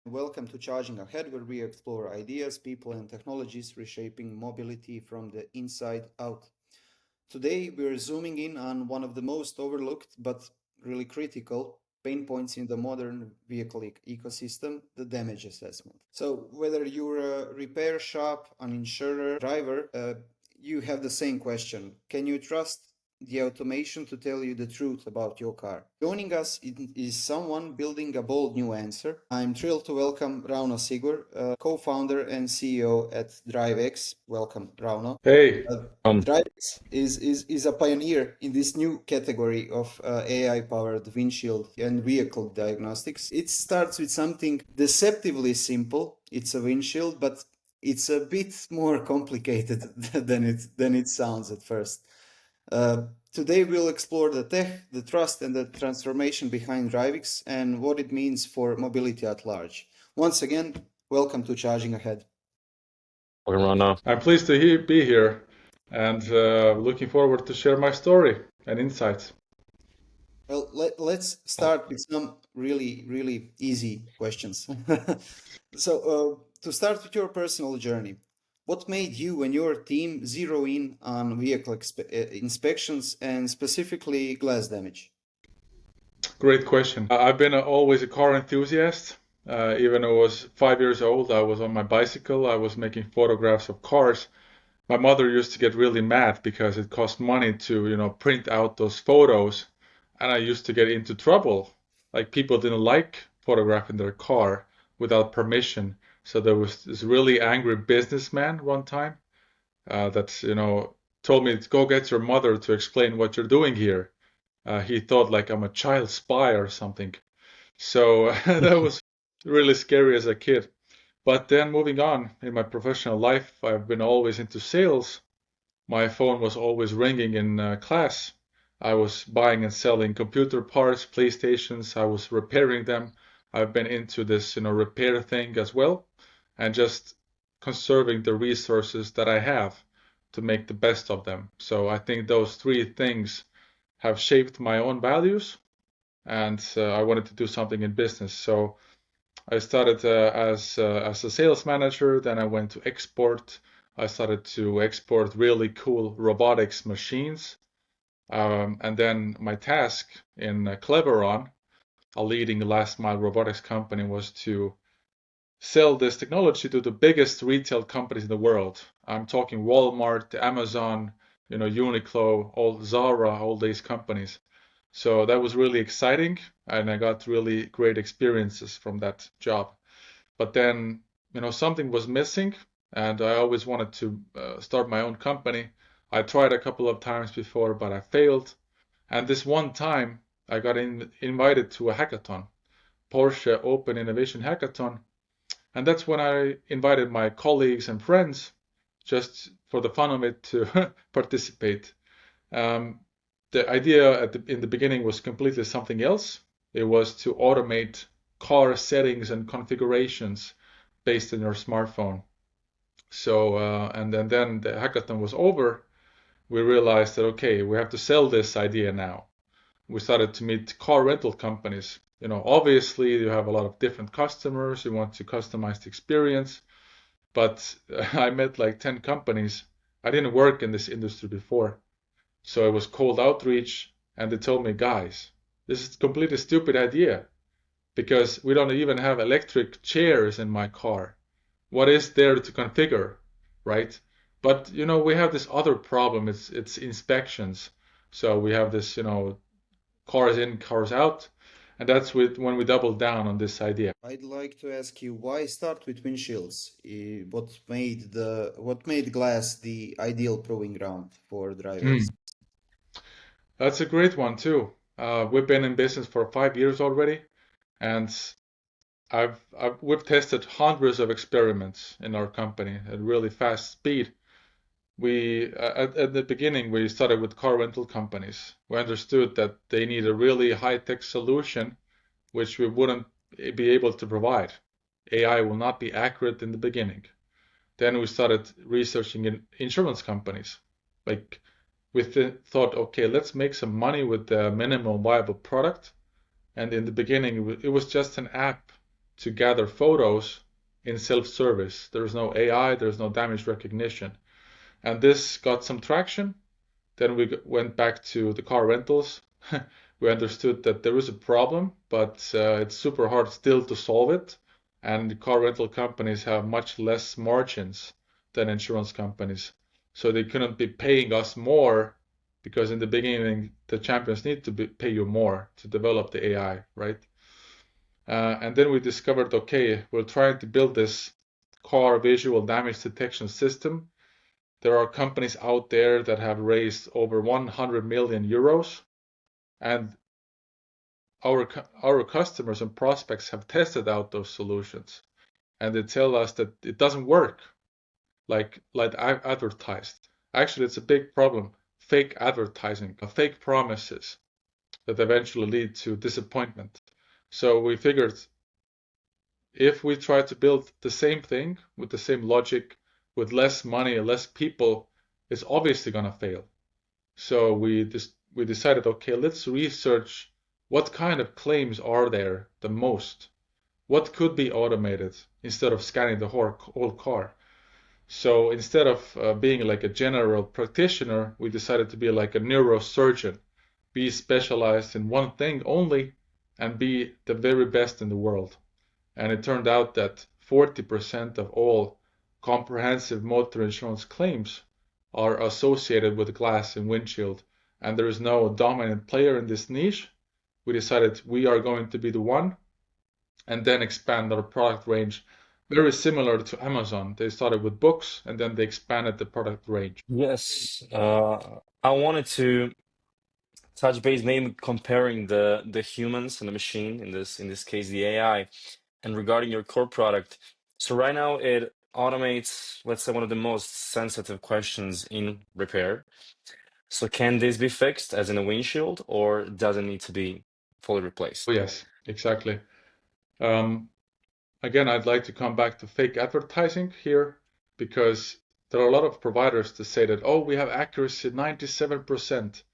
Welcome to Charging Ahead, where we explore ideas, people, and technologies reshaping mobility from the inside out. Today, we're zooming in on one of the most overlooked but really critical pain points in the modern vehicle ecosystem, the damage assessment. So, whether you're a repair shop, an insurer, driver, you have the same question. Can you trust the automation to tell you the truth about your car? Joining us is someone building a bold new answer. I'm thrilled to welcome Rauno Sigur, co-founder and CEO at DriveX. Welcome, Rauno. Hey, DriveX is a pioneer in this new category of AI-powered windshield and vehicle diagnostics. It starts with something deceptively simple. It's a windshield, but it's a bit more complicated than it sounds at first. Today we'll explore the tech, the trust, and the transformation behind DriveX and what it means for mobility at large. Once again, welcome to Charging Ahead. Rauno. I'm pleased to be here and looking forward to share my story and insights. Well, let's start with some really easy questions. To start with your personal journey, what made you and your team zero in on vehicle inspections and specifically glass damage? Great question. I've been always a car enthusiast. Even when I was 5 years old, I was on my bicycle. I was making photographs of cars. My mother used to get really mad because it cost money to, print out those photos, and I used to get into trouble. Like people didn't like photographing their car without permission. So there was this really angry businessman one time that told me to go get your mother to explain what you're doing here. He thought like I'm a child spy or something. So that was really scary as a kid. But then moving on in my professional life, I've been always into sales. My phone was always ringing in class. I was buying and selling computer parts, PlayStations. I was repairing them. I've been into this, repair thing as well, and just conserving the resources that I have to make the best of them. So I think those three things have shaped my own values, and I wanted to do something in business. So I started as a sales manager. Then I went to export. I started to export really cool robotics machines. And then my task in Cleveron, a leading last mile robotics company, was to sell this technology to the biggest retail companies in the world. I'm talking Walmart, Amazon, Uniqlo, all Zara, all these companies. So that was really exciting, and I got really great experiences from that job. But then, something was missing, and I always wanted to start my own company. I tried a couple of times before, but I failed. And this one time, I got invited to a hackathon, Porsche Open Innovation Hackathon. And that's when I invited my colleagues and friends just for the fun of it to participate. Um, the idea in the beginning was completely something else. It was to automate car settings and configurations based on your smartphone. So, and then the hackathon was over. We realized that, okay, we have to sell this idea now. We started to meet car rental companies. Obviously, you have a lot of different customers. You want to customize the experience. But I met like 10 companies. I didn't work in this industry before. So it was cold outreach, and they told me, guys, this is a completely stupid idea because we don't even have electric chairs in my car. What is there to configure, right? But we have this other problem. It's inspections. So we have this, cars in, cars out, and that's when we doubled down on this idea. I'd like to ask you why start with windshields? What made glass the ideal proving ground for DriveX? Mm, that's a great one too. We've been in business for 5 years already, and we've tested hundreds of experiments in our company at really fast speed. At the beginning, we started with car rental companies. We understood that they need a really high-tech solution, which we wouldn't be able to provide. AI will not be accurate in the beginning. Then we started researching in insurance companies. Like we thought, okay, let's make some money with the minimal viable product. And in the beginning, it was just an app to gather photos in self-service. There's no AI, there's no damage recognition. And this got some traction. Then we went back to the car rentals. We understood that there is a problem, but it's super hard still to solve it. And car rental companies have much less margins than insurance companies. So they couldn't be paying us more because in the beginning, the champions need to pay you more to develop the AI, right? And then we discovered, okay, we're trying to build this car visual damage detection system. There are companies out there that have raised over 100 million euros, and our customers and prospects have tested out those solutions, and they tell us that it doesn't work like advertised. Actually, it's a big problem. Fake advertising, fake promises that eventually lead to disappointment. So we figured if we try to build the same thing with the same logic, with less money and less people, it's obviously going to fail. So we decided, okay, let's research what kind of claims are there the most. What could be automated instead of scanning the whole car? So instead of being like a general practitioner, we decided to be like a neurosurgeon, be specialized in one thing only, and be the very best in the world. And it turned out that 40% of all comprehensive motor insurance claims are associated with glass and windshield, and there is no dominant player in this niche. We decided we are going to be the one, and then expand our product range. Very similar to Amazon. They started with books and then they expanded the product range. Yes, I wanted to touch base, maybe comparing the humans and the machine in this case the AI, and regarding your core product. So right now it automates, let's say, one of the most sensitive questions in repair. So can this be fixed, as in a windshield, or does it need to be fully Oh, replaced? yes, exactly. Um, Again, I'd like to come back to fake advertising here because there are a lot of providers to say that, oh, we have accuracy 97%.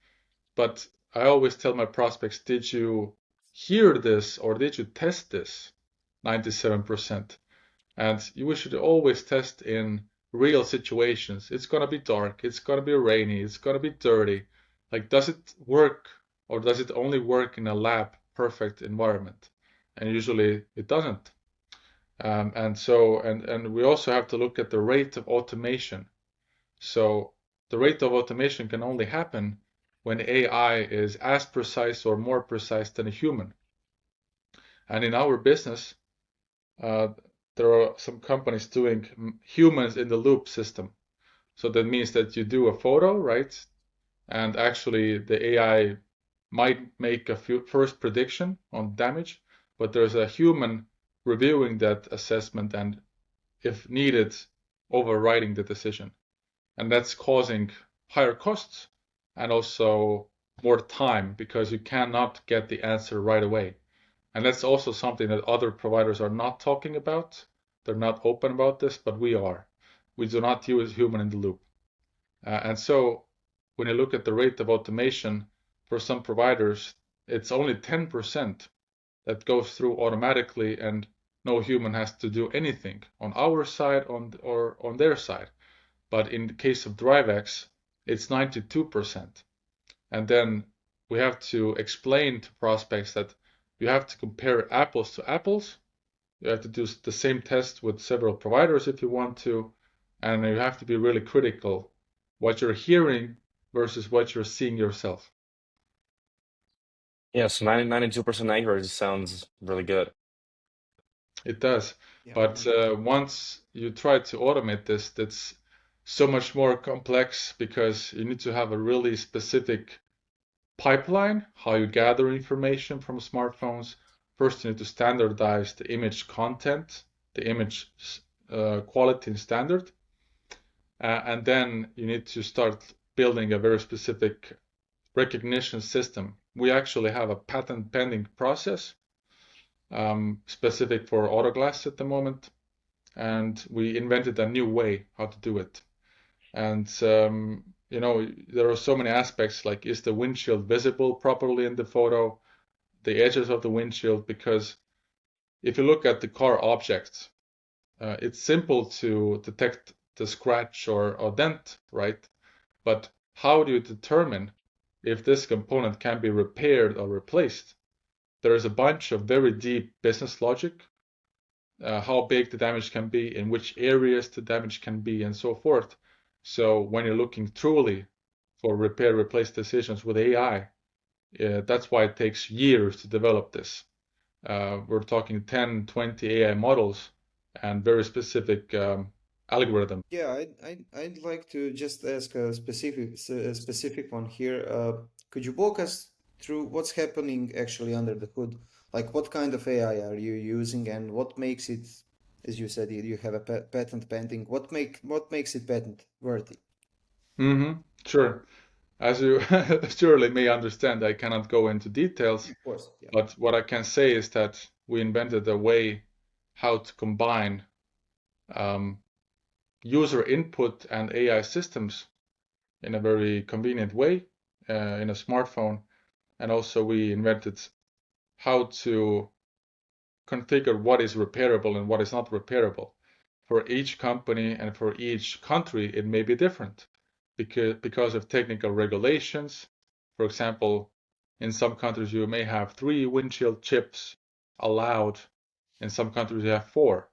But I always tell my prospects, did you hear this or did you test this 97%? And we should always test in real situations. It's gonna be dark, it's gonna be rainy, it's gonna be dirty. Like, does it work or does it only work in a lab perfect environment? And usually it doesn't. And we also have to look at the rate of automation. So the rate of automation can only happen when AI is as precise or more precise than a human. And in our business, uh, there are some companies doing humans in the loop system. So that means that you do a photo, right? And actually the AI might make a first prediction on damage, but there's a human reviewing that assessment and, if needed, overriding the decision. And that's causing higher costs and also more time because you cannot get the answer right away. And that's also something that other providers are not talking about. They're not open about this, but we are. We do not use human in the loop. And so when you look at the rate of automation for some providers, it's only 10% that goes through automatically and no human has to do anything on our side or on their side. But in the case of DriveX, it's 92%. And then we have to explain to prospects that you have to compare apples to apples. You have to do the same test with several providers if you want to, and you have to be really critical what you're hearing versus what you're seeing yourself. Yes, 92% accuracy sounds really good. It does. Yeah, But once you try to automate this, that's so much more complex because you need to have a really specific pipeline, how you gather information from smartphones. First, you need to standardize the image content, the image quality and standard, and then you need to start building a very specific recognition system. We actually have a patent pending process specific for autoglass at the moment, and we invented a new way how to do it. And there are so many aspects, like is the windshield visible properly in the photo, the edges of the windshield, because if you look at the car objects, it's simple to detect the scratch or dent, right? But how do you determine if this component can be repaired or replaced? There is a bunch of very deep business logic, how big the damage can be, in which areas the damage can be, and so forth. So when you're looking truly for repair replace decisions with AI, that's why it takes years to develop this. We're talking 10, 20 AI models and very specific algorithms. Yeah, I'd like to just ask a specific one here. Could you walk us through what's happening actually under the hood? Like what kind of AI are you using and what makes it, as you said, you have a patent pending. What makes it patent worthy? Sure. As you surely may understand, I cannot go into details, Of course, yeah. but what I can say is that we invented a way how to combine um, user input and AI systems in a very convenient way in a smartphone. And also we invented how to configure what is repairable and what is not repairable. For each company and for each country, it may be different because of technical regulations. For example, in some countries you may have 3 windshield chips allowed. In some countries you have 4.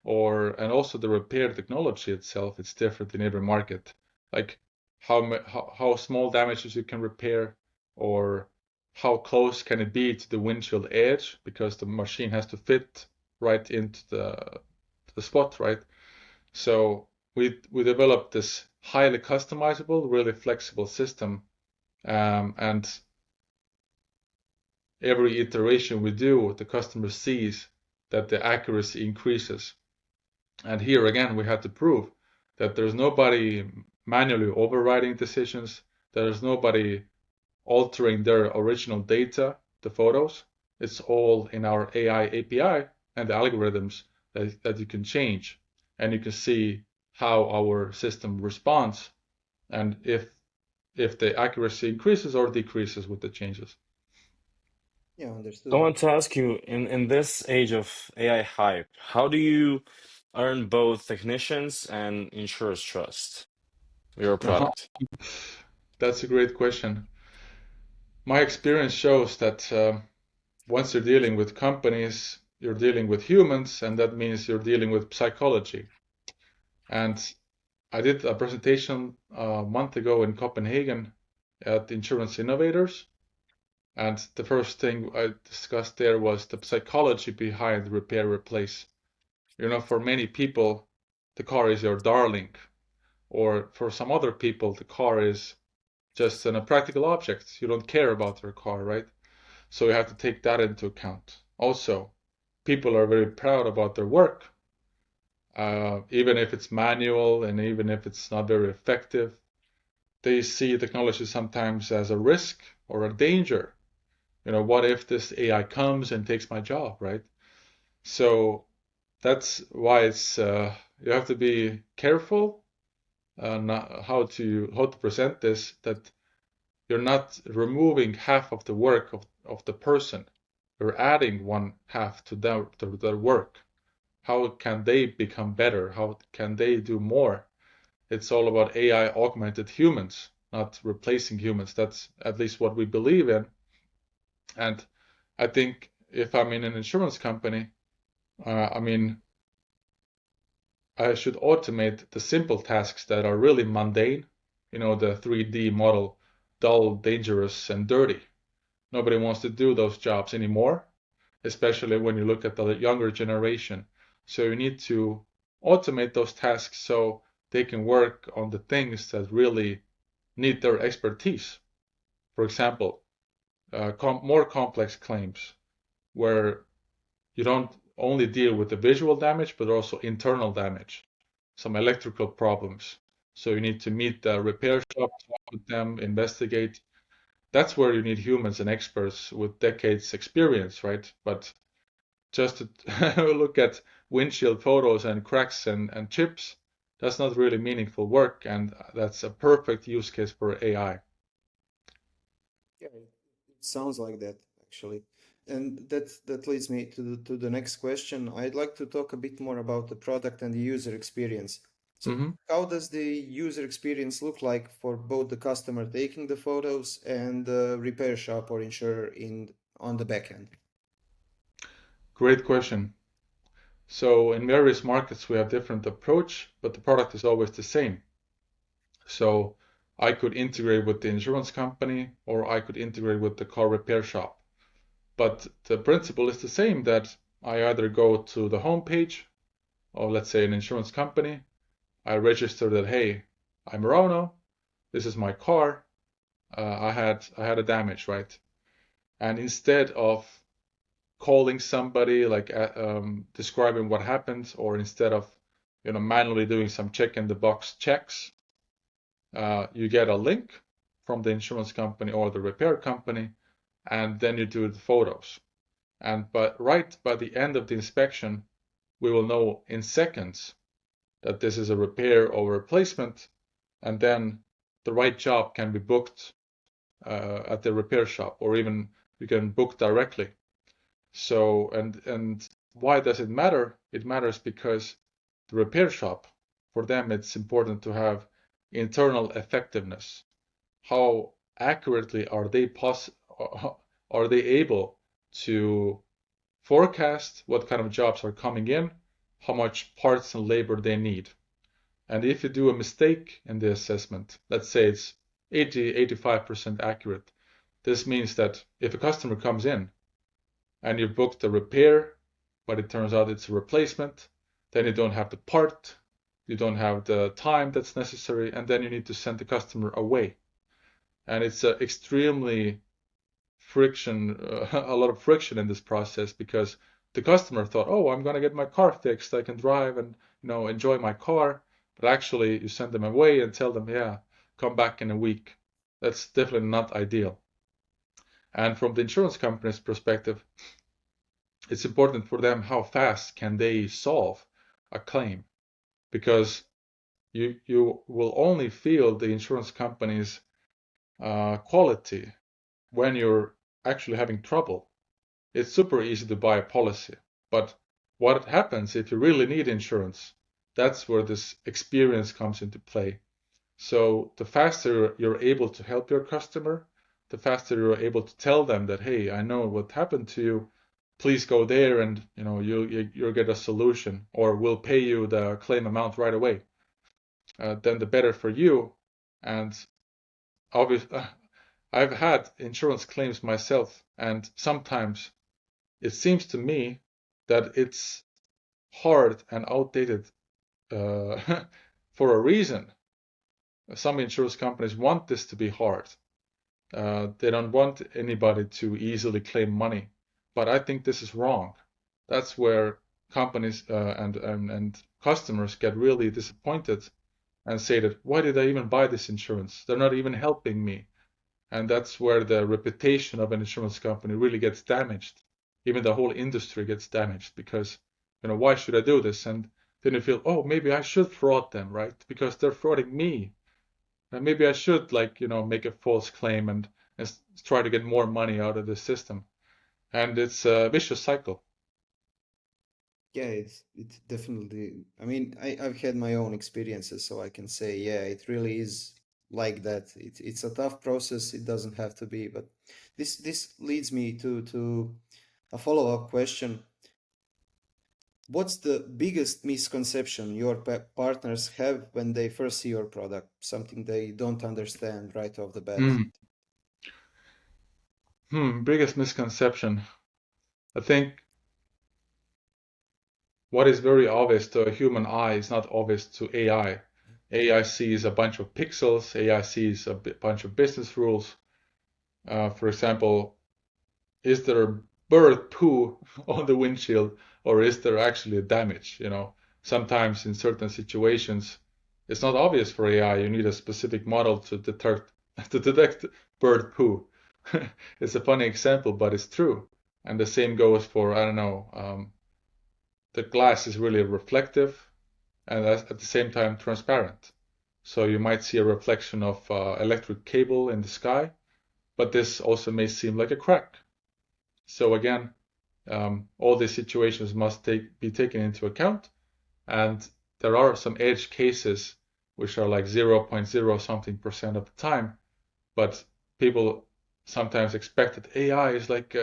And also the repair technology itself, it's different in every market. Like how small damages you can repair, or how close can it be to the windshield edge, because the machine has to fit right into the spot, right? So we developed this highly customizable, really flexible system, and every iteration we do, the customer sees that the accuracy increases. And here again, we had to prove that there's nobody manually overriding decisions, there's nobody altering their original data, the photos. It's all in our AI API and the algorithms that you can change. And you can see how our system responds and if the accuracy increases or decreases with the changes. Yeah, I understood. want to ask you, in this age of AI hype, how do you earn both technicians and insurers' trust with your product? That's a great question. My experience shows that once you're dealing with companies, you're dealing with humans, and that means you're dealing with psychology. And I did a presentation a month ago in Copenhagen at Insurance Innovators, and the first thing I discussed there was the psychology behind repair replace. You know, for many people, the car is your darling, or for some other people, the car is just a practical object. You don't care about their car, right? So you have to take that into account. Also, people are very proud about their work, even if it's manual and even if it's not very effective. They see technology sometimes as a risk or a danger. You know, what if this AI comes and takes my job, right? So that's why it's you have to be careful how to present this, that you're not removing half of the work of the person. You're adding one half to their work. How can they become better? How can they do more? It's all about AI augmented humans, not replacing humans. That's at least what we believe in. And I think if I'm in an insurance company, I mean, I should automate the simple tasks that are really mundane. You know, the 3D model, dull, dangerous, and dirty. Nobody wants to do those jobs anymore, especially when you look at the younger generation. So you need to automate those tasks so they can work on the things that really need their expertise. For example, more complex claims where you don't only deal with the visual damage, but also internal damage, some electrical problems. So you need to meet the repair shop, talk with them, investigate. That's where you need humans and experts with decades experience, right? But just to look at windshield photos and cracks and chips, that's not really meaningful work, and that's a perfect use case for AI. Yeah, it sounds like that actually. And that leads me to the next question. I'd like to talk a bit more about the product and the user experience. So, Hmm. how does the user experience look like for both the customer taking the photos and the repair shop or insurer in on the back end? Great question. So in various markets, we have different approach, but the product is always the same. So I could integrate with the insurance company, or I could integrate with the car repair shop. But the principle is the same, that I either go to the home page of, let's say, an insurance company. I register that, hey, I'm Rauno. This is my car. I had a damage, right? And instead of calling somebody, like describing what happened, or instead of manually doing some check in the box checks, you get a link from the insurance company or the repair company, and then you do the photos. But right by the end of the inspection, we will know in seconds that this is a repair or replacement, and then the right job can be booked at the repair shop, or even you can book directly. So, and why does it matter? It matters because the repair shop, for them, it's important to have internal effectiveness. How accurately are they able to forecast what kind of jobs are coming in, how much parts and labor they need. And if you do a mistake in the assessment, let's say it's 85% accurate, this means that if a customer comes in and you booked a repair, but it turns out it's a replacement, then you don't have the part, you don't have the time that's necessary, and then you need to send the customer away. And it's extremely a lot of friction in this process, because the customer thought, oh, I'm going to get my car fixed, I can drive and enjoy my car. But actually, you send them away and tell them, yeah, come back in a week. That's definitely not ideal. And from the insurance company's perspective, it's important for them how fast can they solve a claim, because you will only feel the insurance company's quality when you're actually having trouble. It's super easy to buy a policy, but what happens if you really need insurance? That's where this experience comes into play. So the faster you're able to help your customer, the faster you're able to tell them that, hey, I know what happened to you. Please go there, and you'll get a solution, or we'll pay you the claim amount right away. Then the better for you. And obviously, I've had insurance claims myself, and sometimes it seems to me that it's hard and outdated for a reason. Some insurance companies want this to be hard. They don't want anybody to easily claim money. But I think this is wrong. That's where companies and customers get really disappointed and say that, why did I even buy this insurance? They're not even helping me. And that's where the reputation of an insurance company really gets damaged. Even the whole industry gets damaged, because, why should I do this? And then you feel, oh, maybe I should fraud them, right? Because they're frauding me. And maybe I should, make a false claim and try to get more money out of the system. And it's a vicious cycle. Yeah, it's definitely. I mean, I've had my own experiences, so I can say, yeah, it really is like that. It's a tough process. It doesn't have to be, but this leads me to a follow-up question. What's the biggest misconception your partners have when they first see your product? Something they don't understand right off the bat. Hmm. Biggest misconception. I think what is very obvious to a human eye is not obvious to AI. AI sees a bunch of pixels, AI sees a bunch of business rules. For example, is there a bird poo on the windshield, or is there actually a damage? Sometimes in certain situations, it's not obvious for AI. You need a specific model to detect bird poo. It's a funny example, but it's true. And the same goes for, I don't know, the glass is really reflective and at the same time transparent. So you might see a reflection of electric cable in the sky, but this also may seem like a crack. So again, all these situations must be taken into account, and there are some edge cases which are like 0.0 something% of the time, but people sometimes expect that AI is like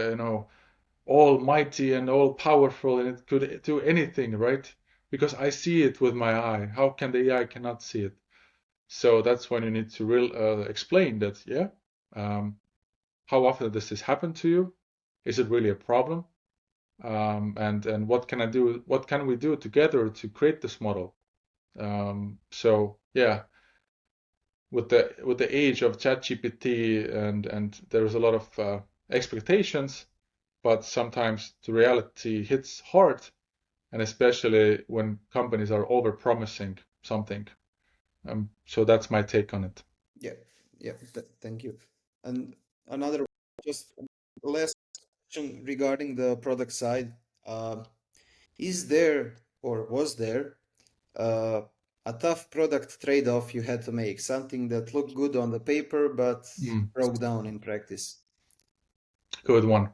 almighty and all powerful and it could do anything, right? Because I see it with my eye. How can the AI cannot see it? So that's when you need to explain that, yeah. How often does this happen to you? Is it really a problem? And what can I do? What can we do together to create this model? So yeah, with the age of ChatGPT and there's a lot of expectations, but sometimes the reality hits hard, and especially when companies are over-promising something. So that's my take on it. Yeah, yeah, thank you. And another, just last question regarding the product side. Is there or was there uh, a tough product trade-off you had to make? Something that looked good on the paper but broke down in practice? Good one.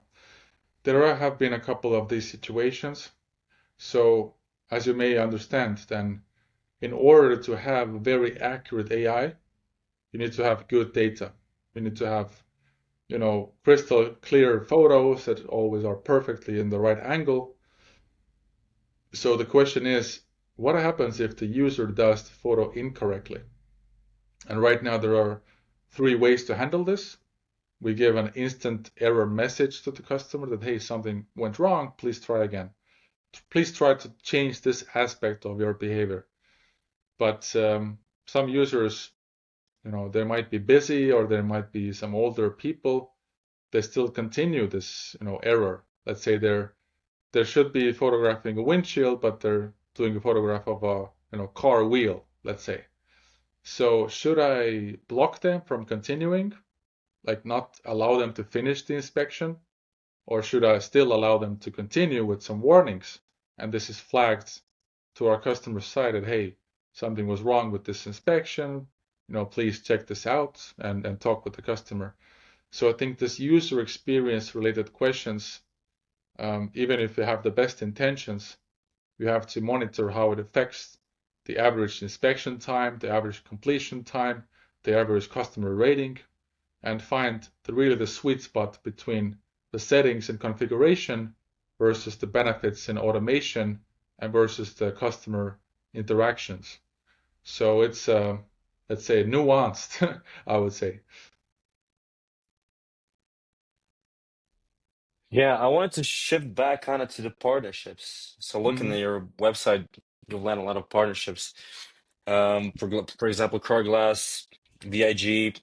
There have been a couple of these situations. So, as you may understand, then in order to have very accurate AI, you need to have good data. You need to have, crystal clear photos that always are perfectly in the right angle. So the question is, what happens if the user does the photo incorrectly? And right now there are 3 ways to handle this. We give an instant error message to the customer that, hey, something went wrong, please try again. Please try to change this aspect of your behavior. But some users, they might be busy, or there might be some older people. They still continue this, error. Let's say they should be photographing a windshield, but they're doing a photograph of a car wheel, let's say. So should I block them from continuing, like not allow them to finish the inspection, or should I still allow them to continue with some warnings? And this is flagged to our customer side that, hey, something was wrong with this inspection, please check this out and talk with the customer. So I think this user experience related questions, even if you have the best intentions, you have to monitor how it affects the average inspection time, the average completion time, the average customer rating, and find really the sweet spot between the settings and configuration versus the benefits and automation and versus the customer interactions. So it's, let's say, nuanced, I would say. Yeah, I wanted to shift back kind of to the partnerships. So looking Mm-hmm. at your website, you'll land a lot of partnerships. For example, Carglass, VIG.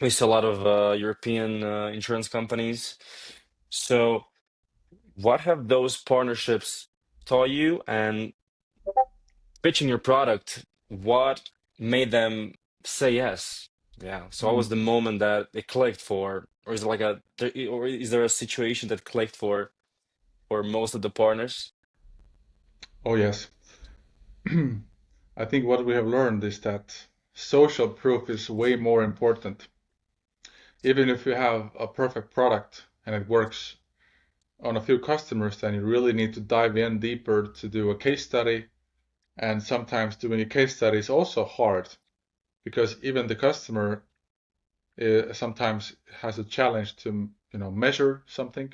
We see a lot of European insurance companies. So, what have those partnerships taught you? And pitching your product, what made them say yes? Yeah. So, what was the moment that it clicked for, or is it like or is there a situation that clicked for most of the partners? Oh, yes. I think what we have learned is that social proof is way more important. Even if you have a perfect product and it works on a few customers, then you really need to dive in deeper to do a case study. And sometimes doing a case study is also hard because even the customer sometimes has a challenge to measure something.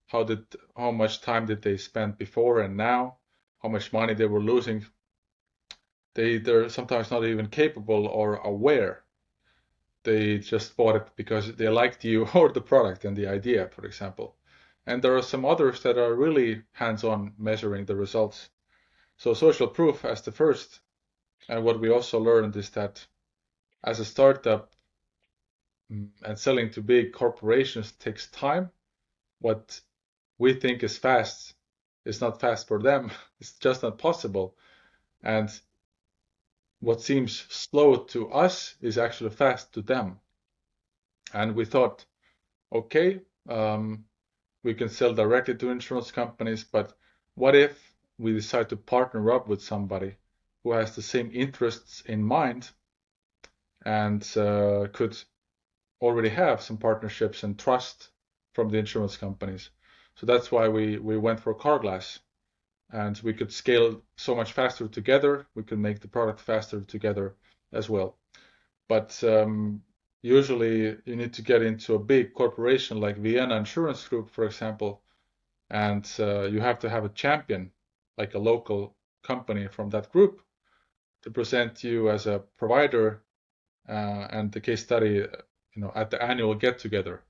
How much time did they spend before and now? How much money they were losing? They're sometimes not even capable or aware. They just bought it because they liked you or the product and the idea, for example. And there are some others that are really hands-on measuring the results. So social proof as the first. And what we also learned is that as a startup and selling to big corporations takes time. What we think is fast is not fast for them. It's just not possible. And what seems slow to us is actually fast to them. And we thought, okay, we can sell directly to insurance companies, but what if we decide to partner up with somebody who has the same interests in mind and could already have some partnerships and trust from the insurance companies. So that's why we went for car glass, and we could scale so much faster together. We could make the product faster together as well. But usually you need to get into a big corporation like Vienna Insurance Group, for example, and you have to have a champion, like a local company from that group, to present you as a provider and the case study, at the annual get together.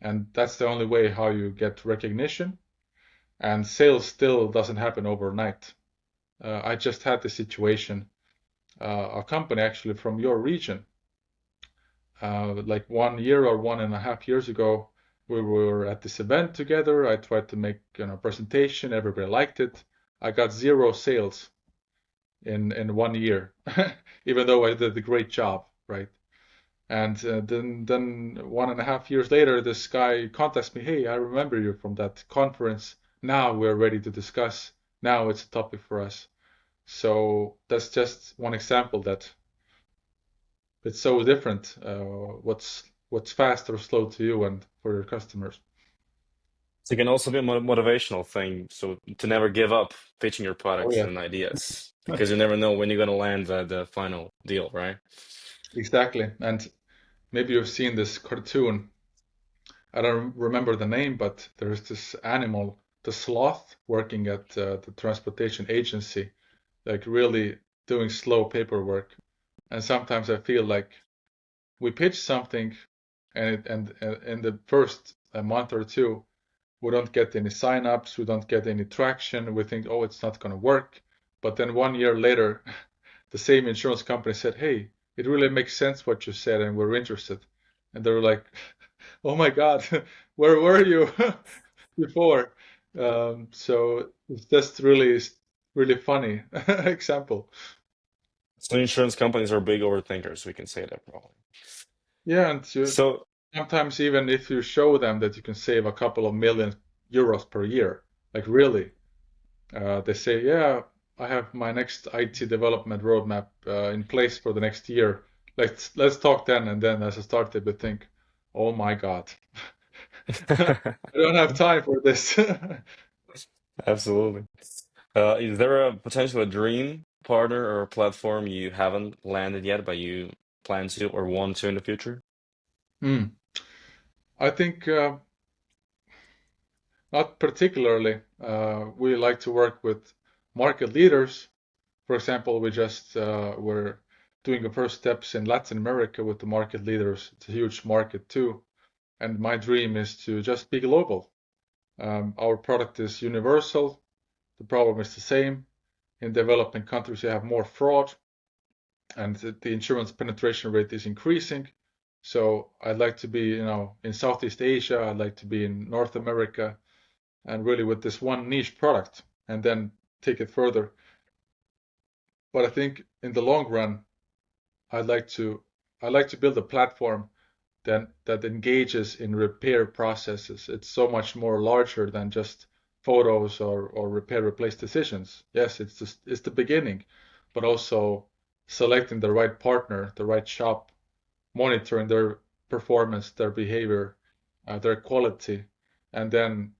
And that's the only way how you get recognition. And sales still doesn't happen overnight. I just had this situation, a company actually from your region, like 1 year or 1.5 years ago, we were at this event together. I tried to make a presentation. Everybody liked it. I got 0 sales in 1 year, even though I did a great job, right? And then 1.5 years later, this guy contacts me. Hey, I remember you from that conference. Now we're ready to discuss. Now it's a topic for us. So that's just one example that it's so different. What's fast or slow to you and for your customers. So it can also be a motivational thing. So to never give up pitching your Oh products yeah, and ideas, because you never know when you're gonna land the final deal, right? exactly. And maybe you've seen this cartoon. I don't remember the name, but there's this animal, the sloth, working at the transportation agency, like really doing slow paperwork. And sometimes I feel like we pitch something, and in the first month or two, we don't get any signups, we don't get any traction. We think, oh, it's not going to work. But then 1 year later, the same insurance company said, hey, it really makes sense what you said, and we're interested. And they were like, oh my God, where were you before? So it's just really funny example. So insurance companies are big overthinkers. We can say that probably. Yeah, and So sometimes even if you show them that you can save a couple of million euros per year, like really, they say, yeah, I have my next IT development roadmap in place for the next year. Let's talk then. And then as a startup, they think, oh my God, I don't have time for this. absolutely. Is there a potential a dream partner or platform you haven't landed yet, but you plan to or want to in the future? Hmm. I think not particularly. We like to work with market leaders. For example, we just were doing the first steps in Latin America with the market leaders. It's a huge market too. And my dream is to just be global. Our product is universal. The problem is the same. In developing countries, you have more fraud, and the insurance penetration rate is increasing. So I'd like to be, in Southeast Asia. I'd like to be in North America, and really with this one niche product, and then take it further. But I think in the long run, I'd like to build a platform that engages in repair processes. It's so much more larger than just photos or repair replace decisions. Yes, it's the beginning, but also selecting the right partner, the right shop, monitoring their performance, their behavior, their quality, and then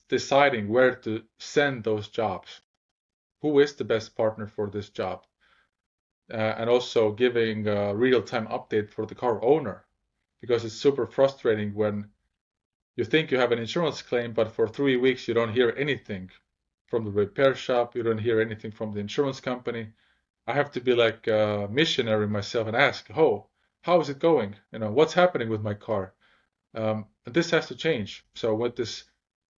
deciding where to send those jobs. Who is the best partner for this job? And also giving a real-time update for the car owner, because it's super frustrating when you think you have an insurance claim, but for 3 weeks you don't hear anything from the repair shop, you don't hear anything from the insurance company. I have to be like a missionary myself and ask, oh, how is it going? What's happening with my car? And this has to change. So with this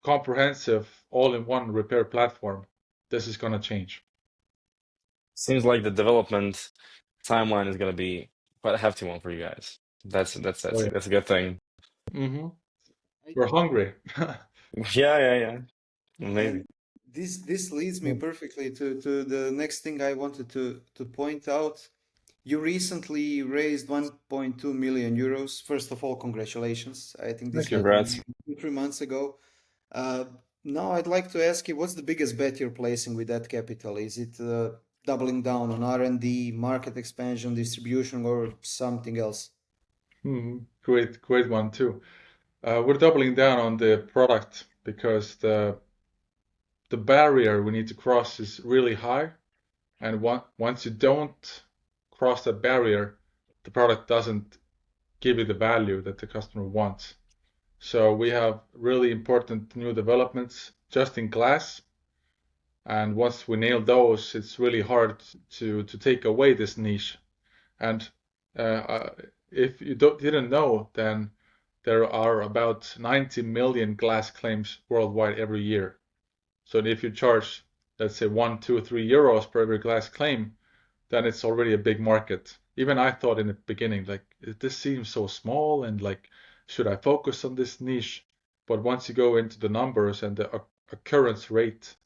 comprehensive all-in-one repair platform, this is going to change. Seems like the development timeline is gonna be quite a hefty one for you guys. That's that's Oh that's yeah. that's a good thing. Mm-hmm. I, We're hungry. Yeah, yeah, yeah. Maybe. and this leads me perfectly to the next thing I wanted to point out. You recently raised 1.2 million euros. First of all, congratulations. I think this Thank you. happened Congrats. 2, 3 months ago. Uh, Now I'd like to ask you, what's the biggest bet you're placing with that capital? Is it doubling down on R&D, market expansion, distribution, or something else? Great one too. We're doubling down on the product because the barrier we need to cross is really high, and once you don't cross that barrier, the product doesn't give you the value that the customer wants. So we have really important new developments just in glass, and once we nail those, it's really hard to take away this niche. And if you didn't know, then there are about 90 million glass claims worldwide every year. So if you charge, let's say, 1, 2, 3 euros per every glass claim, then it's already a big market. Even I thought in the beginning, like, this seems so small, and like, should I focus on this niche? But once you go into the numbers and the occurrence rate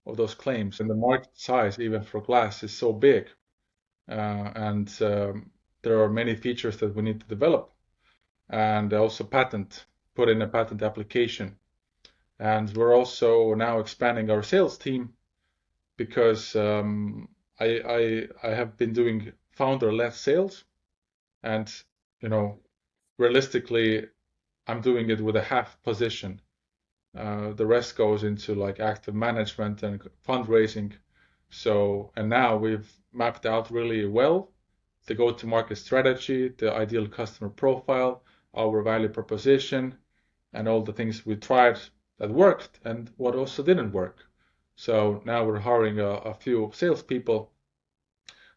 of those claims, and the market size, even for glass, is so big, and there are many features that we need to develop, and also put in a patent application. And we're also now expanding our sales team because I have been doing founder-led sales, and realistically, I'm doing it with a half position. The rest goes into like active management and fundraising. So, and now we've mapped out really well the go-to-market strategy, the ideal customer profile, our value proposition, and all the things we tried that worked and what also didn't work. So now we're hiring a few salespeople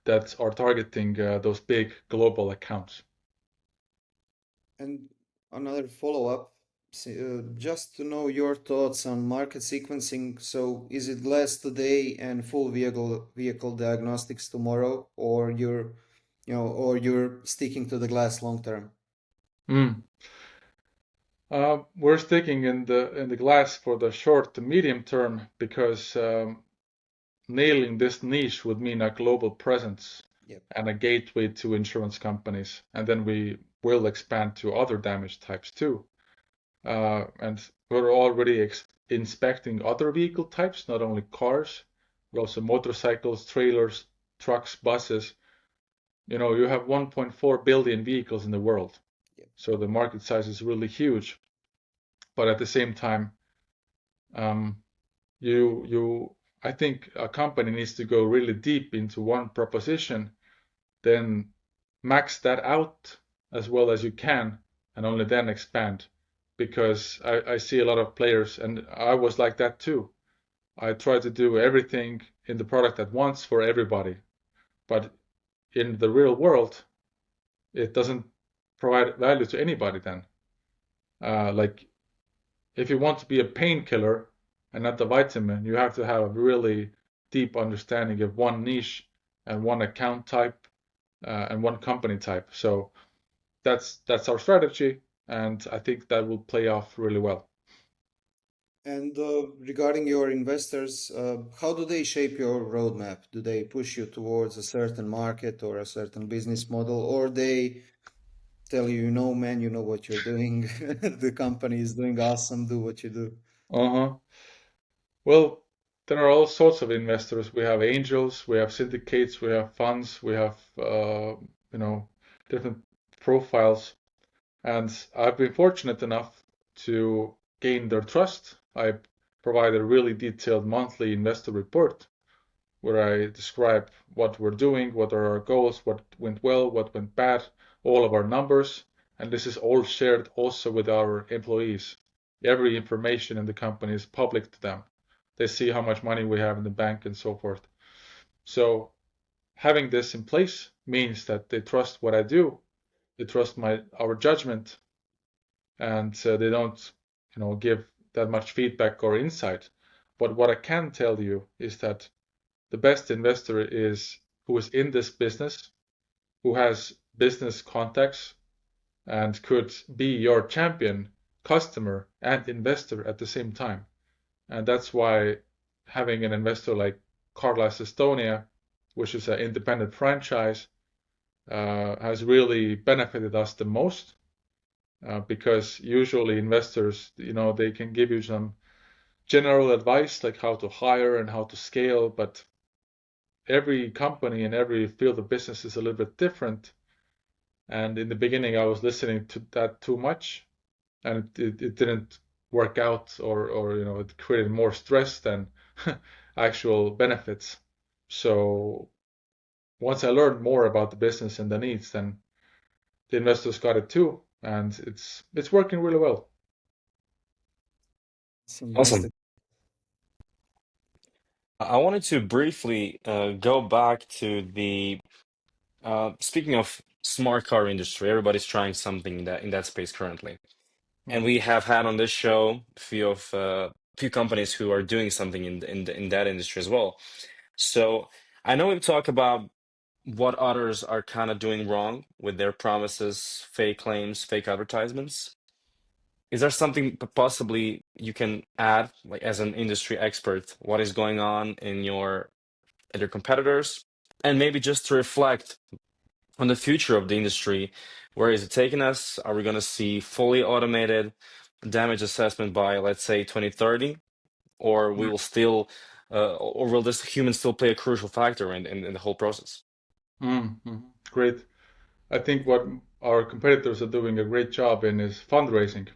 that are targeting those big global accounts. And another follow-up, just to know your thoughts on market sequencing. So is it glass today and full vehicle diagnostics tomorrow, or you're sticking to the glass long term? Mm. We're sticking in the glass for the short to medium term because nailing this niche would mean a global presence Yep. and a gateway to insurance companies, and then we will expand to other damage types too. And we're already inspecting other vehicle types, not only cars, but also motorcycles, trailers, trucks, buses. You have 1.4 billion vehicles in the world, Yep. so the market size is really huge. But at the same time, um, I think a company needs to go really deep into one proposition, then max that out as well as you can, and only then expand. Because I see a lot of players, and I was like that too. I try to do everything in the product at once for everybody. But in the real world, it doesn't provide value to anybody then. Like, if you want to be a painkiller and not a vitamin, you have to have a really deep understanding of one niche and one account type and one company type. So that's our strategy, and I think that will play off really well. And regarding your investors, how do they shape your roadmap? Do they push you towards a certain market or a certain business model, or they tell you, man, you know what you're doing. The company is doing awesome. Do what you do. Uh-huh. Well, there are all sorts of investors. We have angels, we have syndicates, we have funds, we have different profiles. And I've been fortunate enough to gain their trust. I provide a really detailed monthly investor report where I describe what we're doing, what are our goals, what went well, what went bad, all of our numbers. And this is all shared also with our employees. Every information in the company is public to them. They see how much money we have in the bank and so forth. So having this in place means that they trust what I do, they trust our judgment, and they don't, give that much feedback or insight. But what I can tell you is that the best investor is who is in this business, who has business contacts, and could be your champion, customer, and investor at the same time. And that's why having an investor like Carglass Estonia, which is an independent franchise, has really benefited us the most. Because usually investors, they can give you some general advice like how to hire and how to scale, but every company and every field of business is a little bit different. And in the beginning, I was listening to that too much. and it didn't work out, or it created more stress than actual benefits. So once I learned more about the business and the needs, then the investors got it too, and it's working really well. Awesome. I wanted to briefly go back to the speaking of smart car industry. Everybody's trying something in that space currently, and Mm, we have had on this show few companies who are doing something in that industry as well. So I know we've talked about what others are kind of doing wrong with their promises, fake claims, fake advertisements. Is there something possibly you can add, like as an industry expert, what is going on in your at your competitors, and maybe just to reflect on the future of the industry? Where is it taking us? Are we going to see fully automated damage assessment by, let's say, 2030, or we mm, will still, or will this human still play a crucial factor in the whole process? Great. I think what our competitors are doing a great job in is fundraising.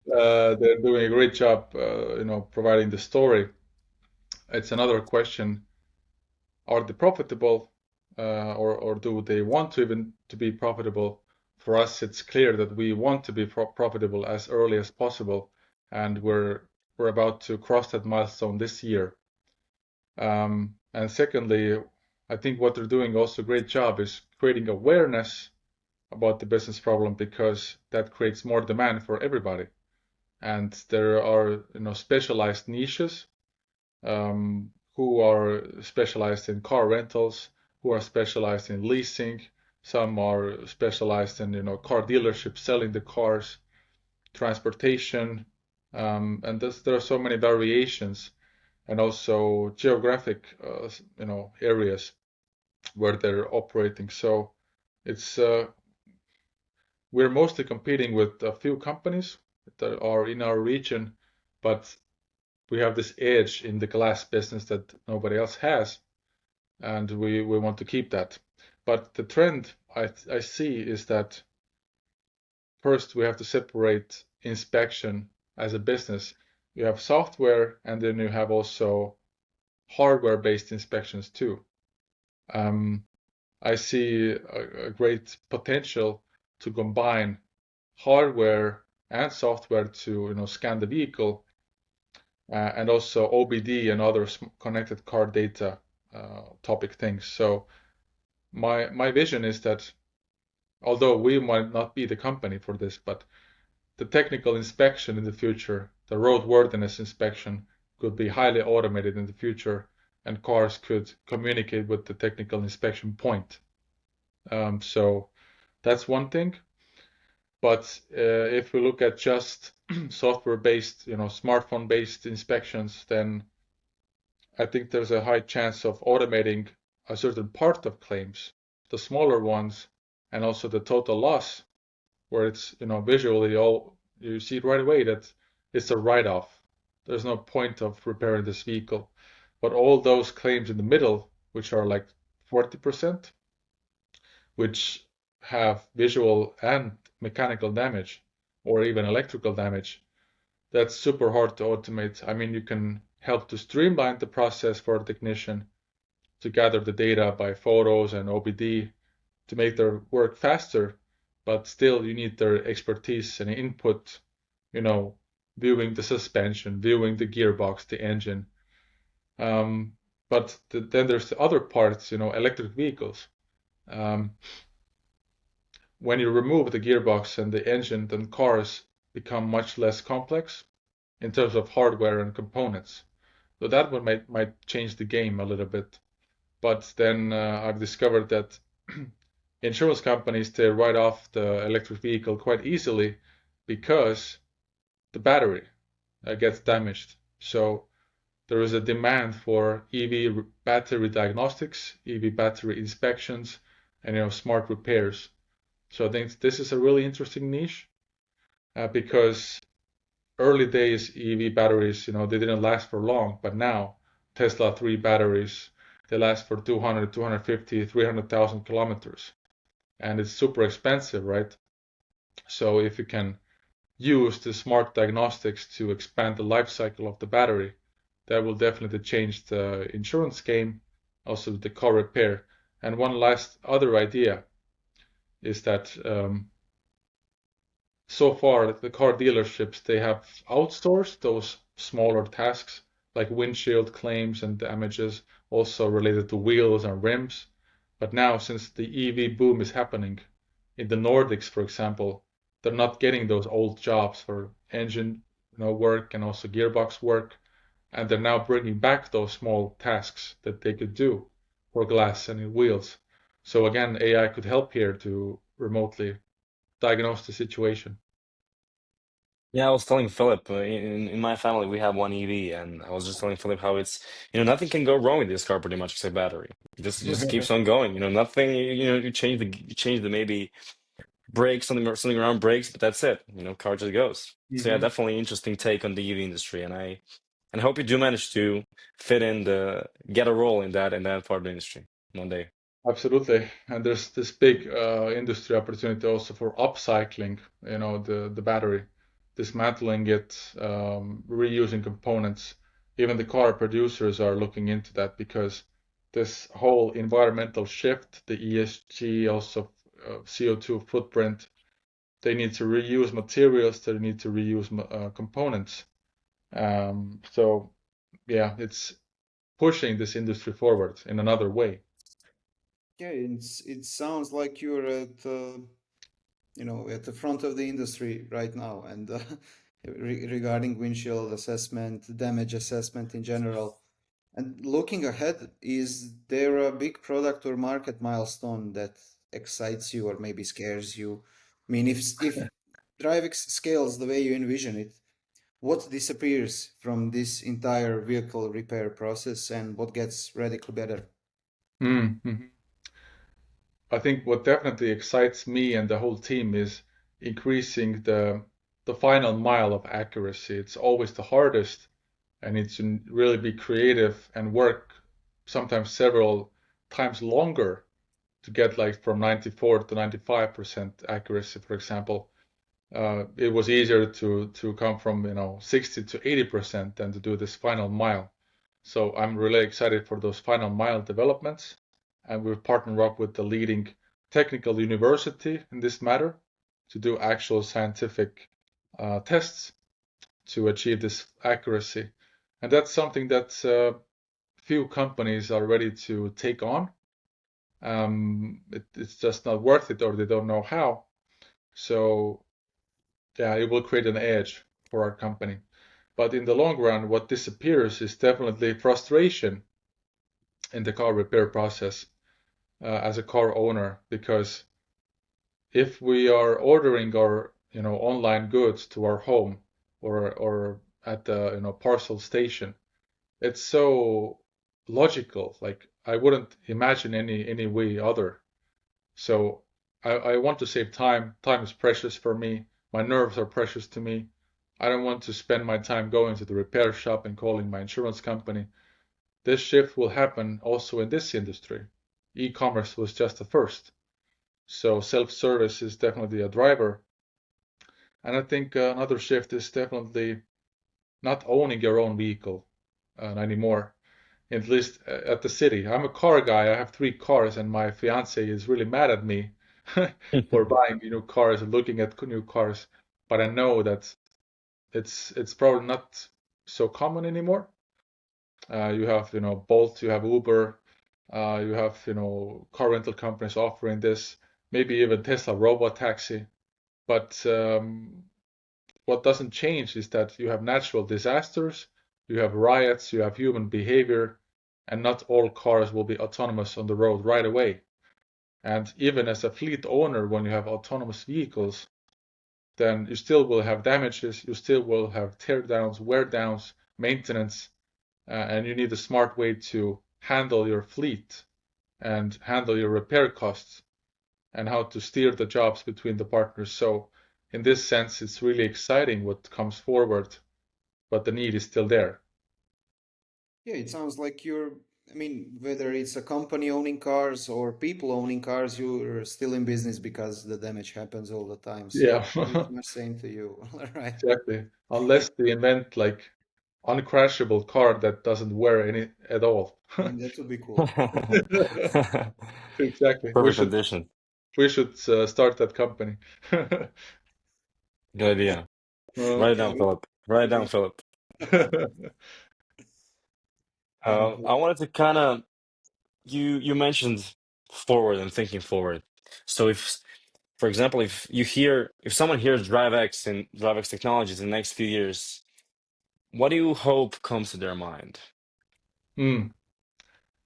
They're doing a great job, providing the story. It's another question: are they profitable, or do they want to even to be profitable? For us, it's clear that we want to be profitable as early as possible, and we're about to cross that milestone this year. And secondly, I think what they're doing also a great job is creating awareness about the business problem, because that creates more demand for everybody. And there are specialized niches, who are specialized in car rentals, who are specialized in leasing. Some are specialized in car dealerships selling the cars, transportation, and there are so many variations, and also geographic areas where they're operating. So it's we're mostly competing with a few companies that are in our region, but we have this edge in the glass business that nobody else has, and we want to keep that. But the trend I see is that first we have to separate inspection as a business. You have software, and then you have also hardware-based inspections too. I see a great potential to combine hardware and software to scan the vehicle, and also OBD and other connected car data topic things. So my vision is that although we might not be the company for this, but the technical inspection in the future, the roadworthiness inspection, could be highly automated in the future, and cars could communicate with the technical inspection point. So that's one thing. But if we look at just software-based, smartphone-based inspections, then I think there's a high chance of automating a certain part of claims, the smaller ones, and also the total loss, where it's, visually all you see right away that it's a write-off. There's no point of repairing this vehicle. But all those claims in the middle, which are like 40%, which have visual and mechanical damage, or even electrical damage, that's super hard to automate. I mean, you can help to streamline the process for a technician to gather the data by photos and OBD to make their work faster, but still you need their expertise and input, viewing the suspension, viewing the gearbox, the engine. But then there's the other parts, electric vehicles. Um, when you remove the gearbox and the engine, then cars become much less complex in terms of hardware and components. So that one might change the game a little bit. But then I've discovered that insurance companies, they write off the electric vehicle quite easily because the battery gets damaged. So there is a demand for EV battery diagnostics, EV battery inspections, and smart repairs. So I think this is a really interesting niche, because early days EV batteries, they didn't last for long, but now Tesla 3 batteries, they last for 200, 250, 300,000 kilometers. And it's super expensive, right? So if you can use the smart diagnostics to expand the life cycle of the battery, that will definitely change the insurance game, also the car repair. And one last other idea is that so far the car dealerships, they have outsourced those smaller tasks like windshield claims and damages, also related to wheels and rims. But now, since the EV boom is happening in the Nordics, for example, they're not getting those old jobs for engine, work and also gearbox work, and they're now bringing back those small tasks that they could do for glass and wheels. So again, AI could help here to remotely diagnose the situation. Yeah, I was telling Philip, in my family we have one EV, and I was just telling Philip how it's, nothing can go wrong with this car pretty much except battery. It just keeps on going. Nothing. You change the maybe brakes, something around brakes, but that's it. Car just goes. So yeah, Hmm. definitely interesting take on the EV industry, and I hope you do manage to fit in get a role in that part of the industry one day. Absolutely. And there's this big industry opportunity also for upcycling, the battery, dismantling it, reusing components. Even the car producers are looking into that because this whole environmental shift, the ESG, also CO2 footprint, they need to reuse materials, they need to reuse components. So yeah, it's pushing this industry forward in another way. Yeah, it sounds like you're at the front of the industry right now, and regarding windshield assessment, damage assessment in general. And looking ahead, is there a big product or market milestone that excites you or maybe scares you? I mean, if DriveX scales the way you envision it, what disappears from this entire vehicle repair process and what gets radically better? Mm-hmm. I think what definitely excites me and the whole team is increasing the final mile of accuracy. It's always the hardest, and it's to really be creative and work sometimes several times longer to get like from 94 to 95% accuracy, for example. It was easier to come from 60 to 80% than to do this final mile. So I'm really excited for those final mile developments, and we've partnered up with the leading technical university in this matter to do actual scientific tests to achieve this accuracy. And that's something that few companies are ready to take on. It's just not worth it, or they don't know how. So yeah, it will create an edge for our company. But in the long run, what disappears is definitely frustration in the car repair process as a car owner, because if we are ordering our online goods to our home or at the parcel station, it's so logical. Like I wouldn't imagine any way other. So I want to save time. Time is precious for me. My nerves are precious to me. I don't want to spend my time going to the repair shop and calling my insurance company. This shift will happen also in this industry. E-commerce was just the first. So self-service is definitely a driver. And I think another shift is definitely not owning your own vehicle anymore, at least at the city. I'm a car guy. I have 3 cars, and my fiance is really mad at me for buying new cars and looking at new cars. But I know that it's probably not so common anymore. You have Bolt, you have Uber, you have car rental companies offering this, maybe even Tesla robot taxi. But what doesn't change is that you have natural disasters, you have riots, you have human behavior, and not all cars will be autonomous on the road right away. And even as a fleet owner, when you have autonomous vehicles, then you still will have damages, you still will have tear downs, wear downs, maintenance, and you need a smart way to handle your fleet and handle your repair costs and how to steer the jobs between the partners. So, in this sense, it's really exciting what comes forward, but the need is still there. Yeah, it sounds like you're I mean, whether it's a company owning cars or people owning cars, you're still in business because the damage happens all the time. Yeah, So pretty much same to you. All right. exactly. Unless they invent like uncrashable car that doesn't wear any at all. I mean, that would be cool. Exactly. Perfect condition. We should start that company. Good idea. Uh, Write it Yeah, down, Philip. Write it down, we- Philip. and I wanted to kind of you mentioned forward and thinking forward. So if, for example, if someone hears DriveX and DriveX technologies in the next few years, what do you hope comes to their mind? hmm,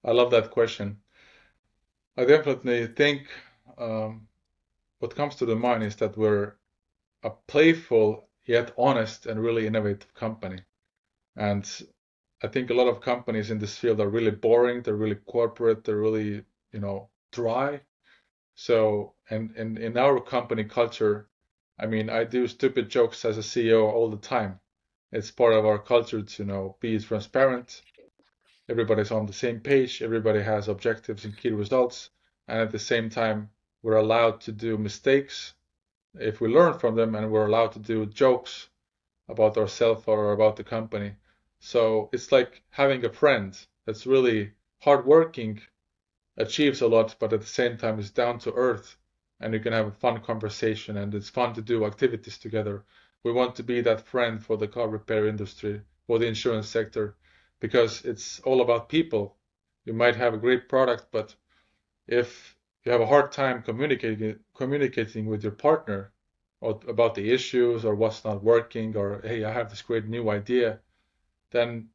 I love that question. I definitely think what comes to the mind is that we're a playful yet honest and really innovative company. And I think a lot of companies in this field are really boring, they're really corporate, they're really, dry. So, and in our company culture, I mean, I do stupid jokes as a CEO all the time. It's part of our culture to, be transparent. Everybody's on the same page, everybody has objectives and key results, and at the same time, we're allowed to do mistakes if we learn from them, and we're allowed to do jokes about ourselves or about the company. So it's like having a friend that's really hardworking, achieves a lot, but at the same time is down to earth, and you can have a fun conversation, and it's fun to do activities together. We want to be that friend for the car repair industry, for the insurance sector, because it's all about people. You might have a great product, but if you have a hard time communicating with your partner or about the issues or what's not working, or hey, I have this great new idea, then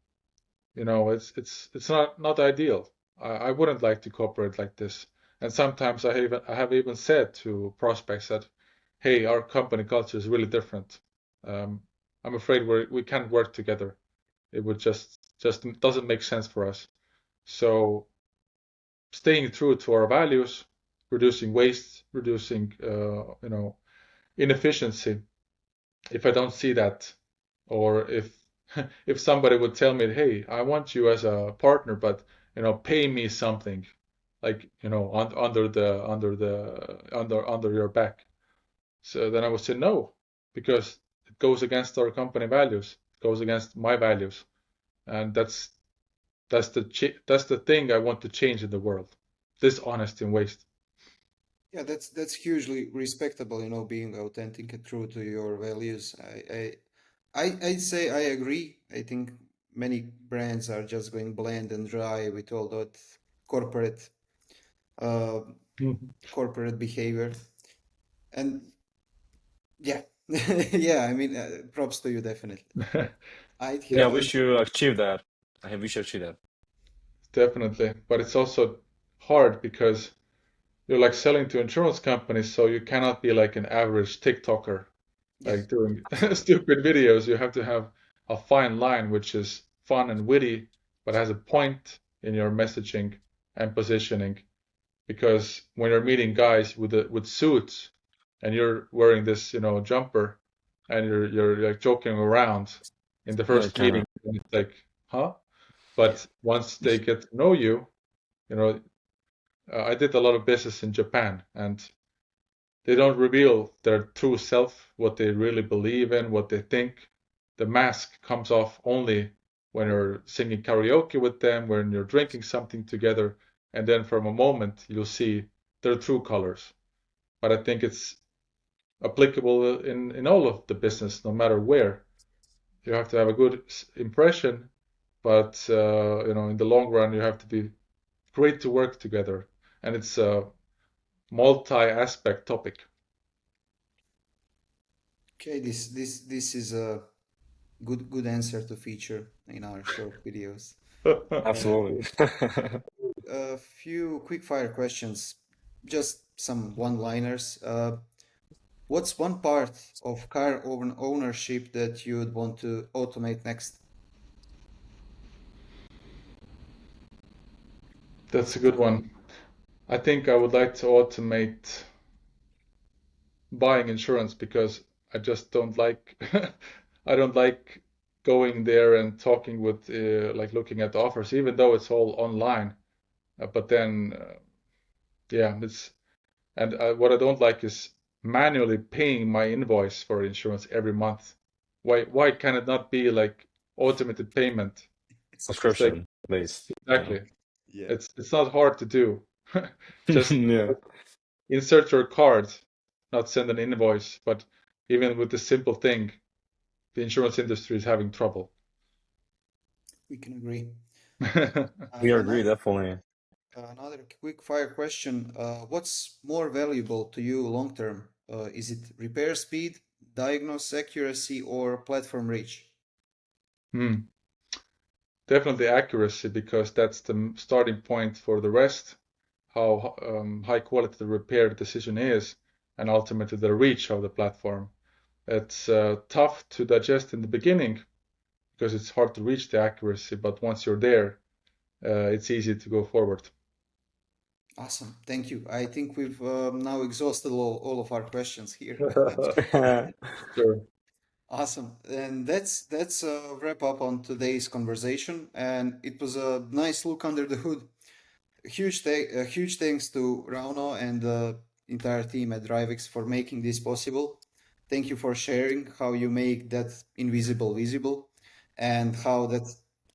it's not ideal. I wouldn't like to cooperate like this. And sometimes I have even said to prospects that, hey, our company culture is really different. Um, I'm afraid we can't work together. It would just doesn't make sense for us. So staying true to our values, reducing waste, reducing inefficiency. If I don't see that, or if if somebody would tell me, hey, I want you as a partner, but pay me something, like under your back. So then I would say no, because it goes against our company values, it goes against my values, and that's the thing I want to change in the world. This honesty and waste. Yeah, that's hugely respectable, being authentic and true to your values. I'd say I agree. I think many brands are just going bland and dry with all that corporate uh, Mhm. corporate behavior. And yeah, yeah, I mean, props to you, definitely. I'd Yeah, I have Yeah, a wish you achieved that. I wish you achieved that. definitely. But it's also hard because you're like selling to insurance companies, so you cannot be like an average TikToker, yeah, like doing stupid videos. You have to have a fine line, which is fun and witty, but has a point in your messaging and positioning. Because when you're meeting guys with suits and you're wearing this, jumper, and you're like joking around in the On first meeting, camera. and it's like, huh? yeah, But once they get to know you, you know, I did a lot of business in Japan, and they don't reveal their true self, what they really believe in, what they think. The mask comes off only when you're singing karaoke with them, when you're drinking something together, and then from a moment you'll see their true colors. But I think it's applicable in all of the business, no matter where. You have to have a good impression, but in the long run, you have to be great to work together, and it's a multi-aspect topic. okay. This is a good answer to feature in our short videos. Absolutely. A few quick fire questions, just some one-liners. What's one part of ownership that you'd want to automate next? That's a good one. I think I would like to automate buying insurance because I just don't like I don't like going there and talking with, like looking at the offers, even though it's all online. But then, yeah, and what I don't like is manually paying my invoice for insurance every month. Why can it not be like automated payment? It's like, Subscription based. Yeah. exactly. Yeah. It's not hard to do. Just Yeah. insert your card, not send an invoice. But even with this simple thing, the insurance industry is having trouble. We can agree. We agree, Another definitely. another quick fire question. What's more valuable to you long term? Is it repair speed, diagnose accuracy, or platform reach? Hmm. Definitely accuracy, because that's the starting point for the rest, how high quality the repair decision is, and ultimately the reach of the platform. It's tough to digest in the beginning because it's hard to reach the accuracy, but once you're there, it's easy to go forward. Awesome. Thank you. I think we've now exhausted all of our questions here. Sure. Awesome. And that's a wrap up on today's conversation. And it was a nice look under the hood. Huge thanks to Rauno and the entire team at DriveX for making this possible. Thank you for sharing how you make that invisible visible and how that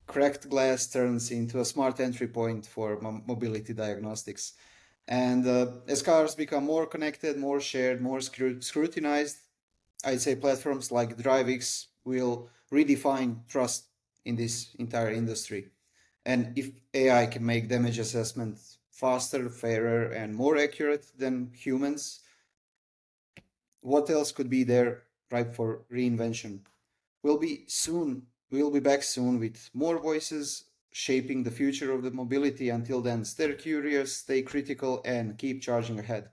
cracked glass turns into a smart entry point for mobility diagnostics. And as cars become more connected, more shared, more scrutinized, I'd say platforms like DriveX will redefine trust in this entire industry. And if AI can make damage assessment faster, fairer, and more accurate than humans, what else could be there ripe for reinvention? We'll be back soon with more voices shaping the future of the mobility. Until then, stay curious, stay critical, and keep charging ahead.